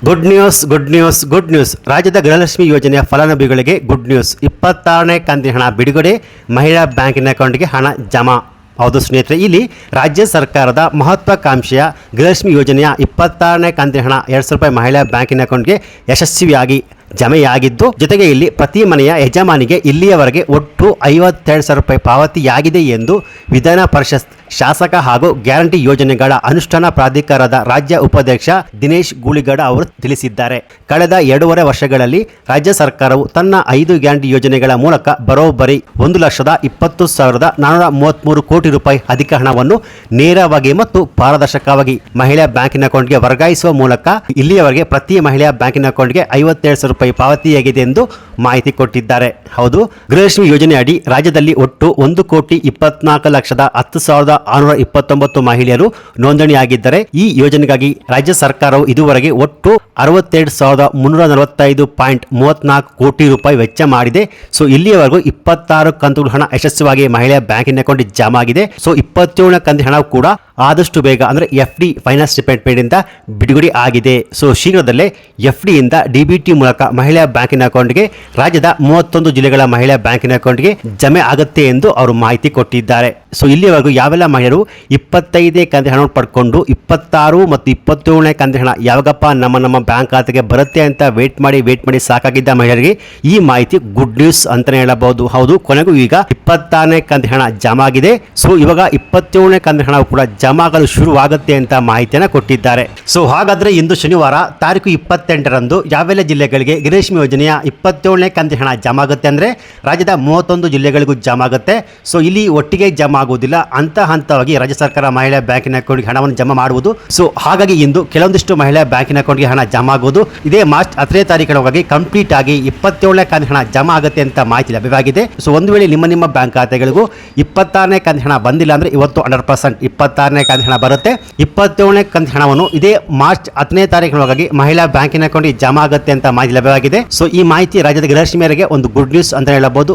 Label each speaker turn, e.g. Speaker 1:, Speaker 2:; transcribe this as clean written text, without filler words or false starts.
Speaker 1: Good news good news good news. ರಾಜ್ಯದ ಗೃಹಲಕ್ಷ್ಮಿ ಯೋಜನೆಯ ಫಲಾನುಭವಿಗಳಿಗೆ ಗುಡ್ ನ್ಯೂಸ್. 26ನೇ ಕಂತಿನ ಹಣ ಬಿಡುಗಡೆ, ಮಹಿಳಾ ಬ್ಯಾಂಕಿನ ಅಕೌಂಟ್ಗೆ ಹಣ ಜಮಾ. ಹೌದು ಸ್ನೇಹಿತರೆ, ಇಲ್ಲಿ ರಾಜ್ಯ ಸರ್ಕಾರದ ಮಹತ್ವಾಕಾಂಕ್ಷೆಯ ಗೃಹಲಕ್ಷ್ಮಿ ಯೋಜನೆಯ 26ನೇ ಕಂತಿನ ಹಣ 2,000 ರೂಪಾಯಿ ಮಹಿಳಾ ಬ್ಯಾಂಕಿನ ಅಕೌಂಟ್ಗೆ ಯಶಸ್ವಿಯಾಗಿ ಜಮೆಯಾಗಿದ್ದು, ಜೊತೆಗೆ ಇಲ್ಲಿ ಪ್ರತಿ ಮನೆಯ ಯಜಮಾನಿಗೆ ಇಲ್ಲಿಯವರೆಗೆ ಒಟ್ಟು 52,000 ರೂಪಾಯಿ ಪಾವತಿಯಾಗಿದೆ ಎಂದು ವಿಧಾನ ಪರಿಷತ್ ಶಾಸಕ ಹಾಗೂ ಗ್ಯಾರಂಟಿ ಯೋಜನೆಗಳ ಅನುಷ್ಠಾನ ಪ್ರಾಧಿಕಾರದ ರಾಜ್ಯ ಉಪಾಧ್ಯಕ್ಷ ದಿನೇಶ್ ಗೂಳಿಗೌಡ ಅವರು ತಿಳಿಸಿದ್ದಾರೆ. ಕಳೆದ 2.5 ವರ್ಷಗಳಲ್ಲಿ ರಾಜ್ಯ ಸರ್ಕಾರವು ತನ್ನ 5 ಗ್ಯಾರಂಟಿ ಯೋಜನೆಗಳ ಮೂಲಕ ಬರೋಬ್ಬರಿ 1,20,433 ಕೋಟಿ ರೂಪಾಯಿ ಅಧಿಕ ಹಣವನ್ನು ನೇರವಾಗಿ ಮತ್ತು ಪಾರದರ್ಶಕವಾಗಿ ಮಹಿಳಾ ಬ್ಯಾಂಕಿನ ಅಕೌಂಟ್ಗೆ ವರ್ಗಾಯಿಸುವ ಮೂಲಕ ಇಲ್ಲಿಯವರೆಗೆ ಪ್ರತಿ ಮಹಿಳಾ ಬ್ಯಾಂಕಿನ ಅಕೌಂಟ್ಗೆ 52,000 ರೂಪಾಯಿ ಪಾವತಿಯಾಗಿದೆ ಎಂದು ಮಾಹಿತಿ ಕೊಟ್ಟಿದ್ದಾರೆ. ಹೌದು, ಗೃಹಲಕ್ಷ್ಮಿ ಯೋಜನೆ ಅಡಿ ರಾಜ್ಯದಲ್ಲಿ ಒಟ್ಟು 1,24,10,629 ಮಹಿಳೆಯರು ನೋಂದಣಿಯಾಗಿದ್ದರೆ, ಈ ಯೋಜನೆಗಾಗಿ ರಾಜ್ಯ ಸರ್ಕಾರವು ಇದುವರೆಗೆ ಒಟ್ಟು 62,345.34 ಕೋಟಿ ರೂಪಾಯಿ ವೆಚ್ಚ ಮಾಡಿದೆ. ಸೊ ಇಲ್ಲಿಯವರೆಗೂ 26 ಕಂತುಗಳ ಹಣ ಯಶಸ್ವಿಯಾಗಿ ಮಹಿಳಾ ಬ್ಯಾಂಕಿನ ಅಕೌಂಟ್ ಜಮಾ ಆಗಿದೆ. ಸೊ 27ನೇ ಕಂತಿನ ಹಣ ಕೂಡ ಆದಷ್ಟು ಬೇಗ ಅಂದರೆ FD ಫೈನಾನ್ಸ್ ಡಿಪಾರ್ಟ್ಮೆಂಟ್ ಇಂದ ಬಿಡುಗಡೆ ಆಗಿದೆ. ಸೊ ಶೀಘ್ರದಲ್ಲೇ FD ಇಂದ DBT ಮೂಲಕ ಮಹಿಳಾ ಬ್ಯಾಂಕಿನ ಅಕೌಂಟ್ಗೆ ರಾಜ್ಯದ 31 ಜಿಲ್ಲೆಗಳ ಮಹಿಳಾ ಬ್ಯಾಂಕಿನ ಅಕೌಂಟ್ಗೆ ಜಮೆ ಆಗುತ್ತೆ ಎಂದು ಅವರು ಮಾಹಿತಿ ಕೊಟ್ಟಿದ್ದಾರೆ. ಸೊ ಇಲ್ಲಿವರೆಗೂ ಯಾವೆಲ್ಲ ಮಹಿಳೆಯರು 25ನೇ ಕಂತಿನ ಹಣ ಪಡ್ಕೊಂಡು 26 ಮತ್ತು 27ನೇ ಕಂತಿನ ಹಣ ಯಾವಾಗಪ್ಪ ನಮ್ಮ ಬ್ಯಾಂಕ್ ಖಾತೆಗೆ ಬರುತ್ತೆ ಅಂತ ವೇಟ್ ಮಾಡಿ ಸಾಕಾಗಿದ್ದ ಮಹಿಳೆಯರಿಗೆ ಈ ಮಾಹಿತಿ ಗುಡ್ ನ್ಯೂಸ್ ಅಂತಾನೆ ಹೇಳಬಹುದು. ಹೌದು, ಕೊನೆಗೂ ಈಗ 26ನೇ ಕಂತಿನ ಹಣ ಜಮಾ ಆಗಿದೆ. ಸೊ ಇವಾಗ 27ನೇ ಕಂತಿನ ಹಣ ಕೂಡ ಜಮಾ ಆಗಲು ಶುರುವಾಗುತ್ತೆ ಅಂತ ಮಾಹಿತಿಯನ್ನು ಕೊಟ್ಟಿದ್ದಾರೆ. ಸೊ ಹಾಗಾದ್ರೆ ಇಂದು ಶನಿವಾರ ತಾರೀಕು 28ರಂದು ಯಾವೆಲ್ಲ ಜಿಲ್ಲೆಗಳಿಗೆ ಗೃಹಲಕ್ಷ್ಮಿ ಯೋಜನೆಯ 27ನೇ ಕಂತಿನ ಹಣ ಜಮಾ ಆಗುತ್ತೆ ಅಂದ್ರೆ ರಾಜ್ಯದ 31 ಜಿಲ್ಲೆಗಳಿಗೂ ಜಮಾ ಆಗುತ್ತೆ. ಸೊ ಇಲ್ಲಿ ಒಟ್ಟಿಗೆ ಜಮಾ ಆಗುವುದಿಲ್ಲ, ಹಂತವಾಗಿ ರಾಜ್ಯ ಸರ್ಕಾರ ಮಹಿಳಾ ಬ್ಯಾಂಕಿನ ಅಕೌಂಟ್ಗೆ ಹಣವನ್ನು ಜಮಾ ಮಾಡುವುದು. ಸೊ ಹಾಗಾಗಿ ಇಂದು ಕೆಲವೊಂದಿಷ್ಟು ಮಹಿಳಾ ಬ್ಯಾಂಕಿನ ಅಕೌಂಟ್ಗೆ ಹಣ ಜಮಾ ಆಗುವುದು. ಇದೇ ಮಾರ್ಚ್ 10ನೇ ತಾರೀಕಿನೊಳಗಾಗಿ ಕಂಪ್ಲೀಟ್ ಆಗಿ 27ನೇ ಕಂತಿನ ಹಣ ಜಮಾ ಆಗುತ್ತೆ ಅಂತ ಮಾಹಿತಿ ಲಭ್ಯವಾಗಿದೆ. ಸೊ ಒಂದು ವೇಳೆ ನಿಮ್ಮ ಬ್ಯಾಂಕ್ ಖಾತೆಗಳಿಗೂ 26ನೇ ಕಂತಿನ ಹಣ ಬಂದಿಲ್ಲ ಅಂದ್ರೆ ಇವತ್ತು 100% 26ನೇ ಕಂತಿನ ಹಣ ಬರುತ್ತೆ. 27ನೇ ಕಂತಿನ ಹಣವನ್ನು ಇದೇ ಮಾರ್ಚ್ 10ನೇ ತಾರೀಕಿನೊಳಗಾಗಿ ಮಹಿಳಾ ಬ್ಯಾಂಕಿನ ಅಕೌಂಟ್ಗೆ ಜಮಾ ಆಗುತ್ತೆ ಅಂತ ಮಾಹಿತಿ ಲಭ್ಯವಾಗಿದೆ. ಸೊ ಈ ಮಾಹಿತಿ ರಾಜ್ಯದ ಗೃಹಲಕ್ಷ್ಮಿಯರಿಗೆ ಒಂದು ಗುಡ್ ನ್ಯೂಸ್ ಅಂತ ಹೇಳಬಹುದು.